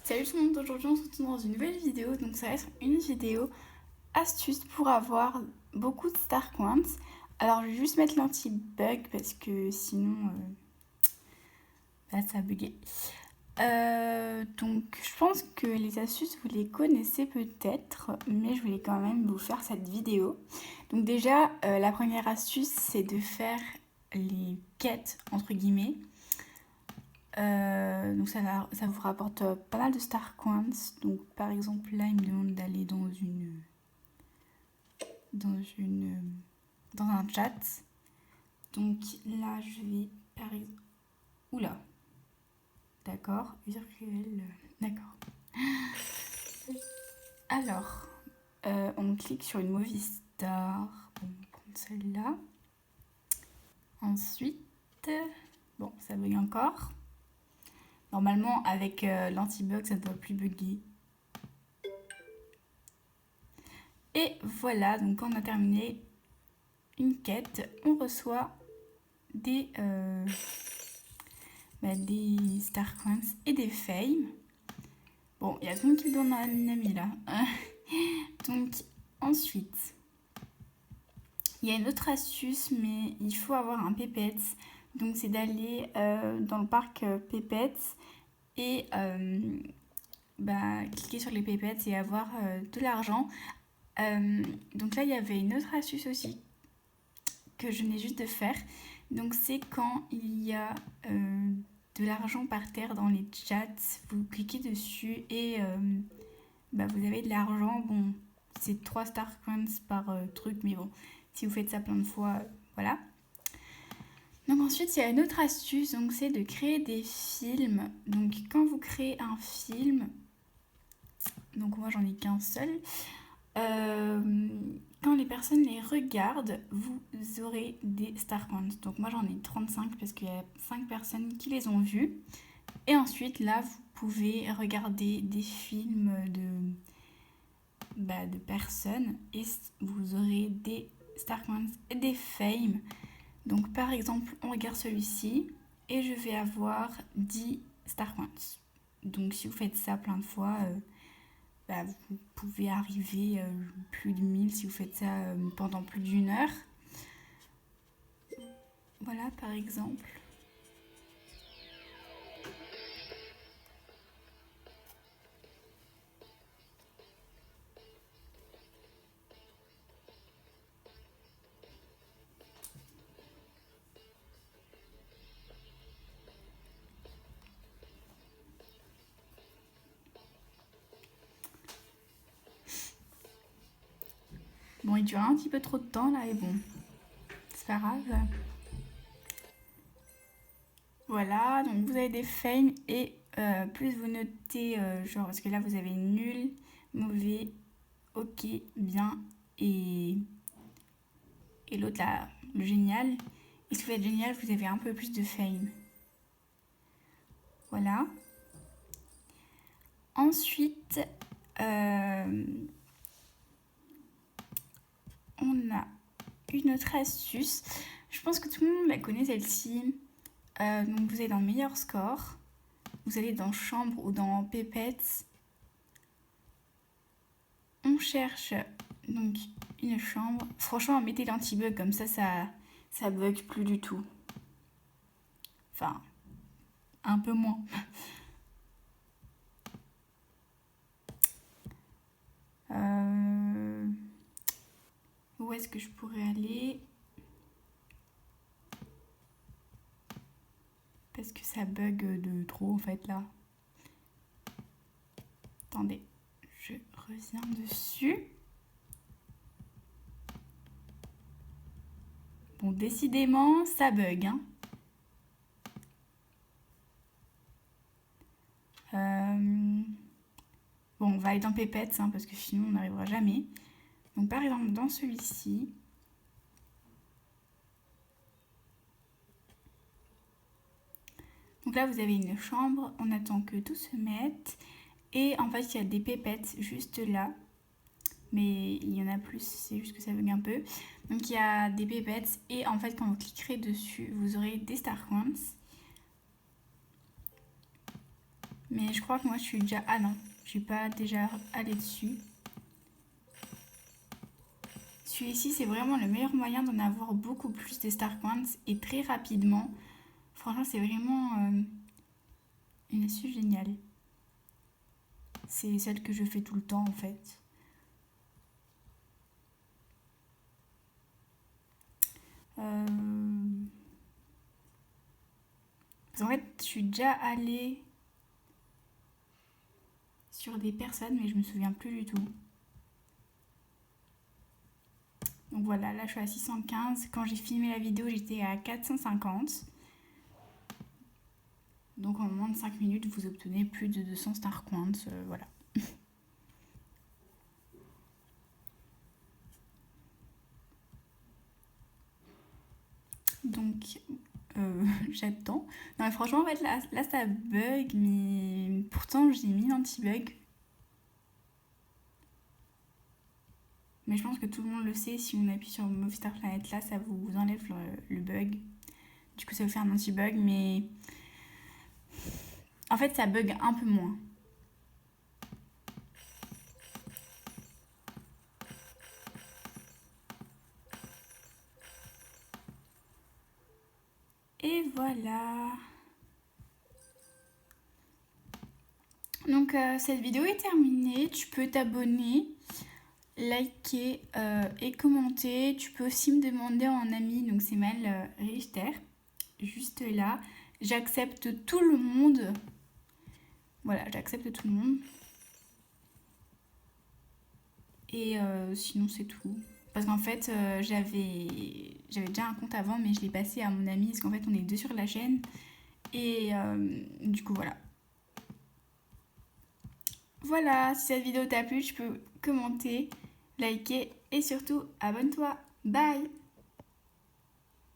Salut tout le monde, aujourd'hui on se retrouve dans une nouvelle vidéo, donc ça va être une vidéo astuce pour avoir beaucoup de star coins. Alors je vais juste mettre l'anti-bug parce que sinon ça a bugué. Donc je pense que les astuces vous les connaissez peut-être, mais je voulais quand même vous faire cette vidéo. Donc déjà la première astuce c'est de faire les quêtes entre guillemets. Donc ça vous rapporte pas mal de star coins. Donc par exemple là il me demande d'aller dans un chat. Donc là je vais par exemple... Oula. D'accord. Virtuel. D'accord. Alors on clique sur une movie star. Bon, on va prendre celle-là. Ensuite, bon ça bug encore. Normalement avec l'anti-bug ça ne doit plus bugger. Et voilà, donc quand on a terminé une quête, on reçoit des star coins et des fames. Bon, il y a tout le monde qui me donne un ami là. Donc ensuite, il y a une autre astuce, mais il faut avoir un pépette. Donc c'est d'aller dans le parc pépette et cliquer sur les pépettes et avoir de l'argent. Donc là, il y avait une autre astuce aussi que je venais juste de faire. Donc c'est quand il y a de l'argent par terre dans les chats, vous cliquez dessus et vous avez de l'argent. Bon, c'est 3 star coins par truc, mais bon, si vous faites ça plein de fois, voilà. Donc ensuite, il y a une autre astuce, donc c'est de créer des films. Donc quand vous créez un film, donc moi j'en ai qu'un seul, quand les personnes les regardent, vous aurez des star coins. Donc moi j'en ai 35 parce qu'il y a 5 personnes qui les ont vus. Et ensuite là vous pouvez regarder des films de personnes et vous aurez des star coins et des fames. Donc par exemple on regarde celui-ci et je vais avoir 10 star coins. Donc si vous faites ça plein de fois... vous pouvez arriver plus de 1000 si vous faites ça pendant plus d'une heure. Voilà par exemple. Bon, il dure un petit peu trop de temps là, et bon, c'est pas grave. Voilà, donc vous avez des fames et plus vous notez, genre, parce que là vous avez nul, mauvais, ok, bien, et l'autre là, le génial. Et si vous faites génial, vous avez un peu plus de fame. Voilà. Ensuite, on a une autre astuce. Je pense que tout le monde la connaît celle-ci. Donc vous allez dans meilleur score. Vous allez dans chambre ou dans pépettes. On cherche donc une chambre. Franchement, mettez l'anti-bug comme ça bug plus du tout. Enfin, un peu moins. Où est-ce que je pourrais aller? Parce que ça bug de trop en fait là. Attendez, je reviens dessus. Bon, décidément, ça bug, hein. Bon, on va aller dans Pépettes, hein, parce que sinon on n'arrivera jamais. Donc par exemple, dans celui-ci, donc là vous avez une chambre, on attend que tout se mette. Et en fait, il y a des pépettes juste là. Mais il y en a plus, c'est juste que ça bug un peu. Donc il y a des pépettes et en fait, quand vous cliquerez dessus, vous aurez des star coins. Mais je crois que moi je suis déjà... Ah non, je suis pas déjà allée dessus. Celui-ci, c'est vraiment le meilleur moyen d'en avoir beaucoup plus des Star Coins et très rapidement. Franchement, c'est vraiment une astuce géniale. C'est celle que je fais tout le temps en fait. Euh... En fait, je suis déjà allée sur des personnes, mais je me souviens plus du tout. Donc voilà, là je suis à 615. Quand j'ai filmé la vidéo, j'étais à 450. Donc en moins de 5 minutes, vous obtenez plus de 200 Star Coins. Voilà. Donc j'attends. Non mais franchement, en fait, là ça bug, mais pourtant j'ai mis l'anti-bug. Mais je pense que tout le monde le sait, si on appuie sur Move Star Planet là, ça vous enlève le bug. Du coup, ça vous fait un anti-bug, mais en fait, ça bug un peu moins. Et voilà. Donc, cette vidéo est terminée. Tu peux t'abonner, liker et commenter. Tu peux aussi me demander en ami, donc c'est Maëlle Richter, juste là. J'accepte tout le monde. Voilà, j'accepte tout le monde. Et sinon, c'est tout. Parce qu'en fait, j'avais déjà un compte avant, mais je l'ai passé à mon ami, parce qu'en fait, on est deux sur la chaîne. Et du coup, voilà. Voilà, si cette vidéo t'a plu, tu peux commenter, liker et surtout abonne-toi. Bye!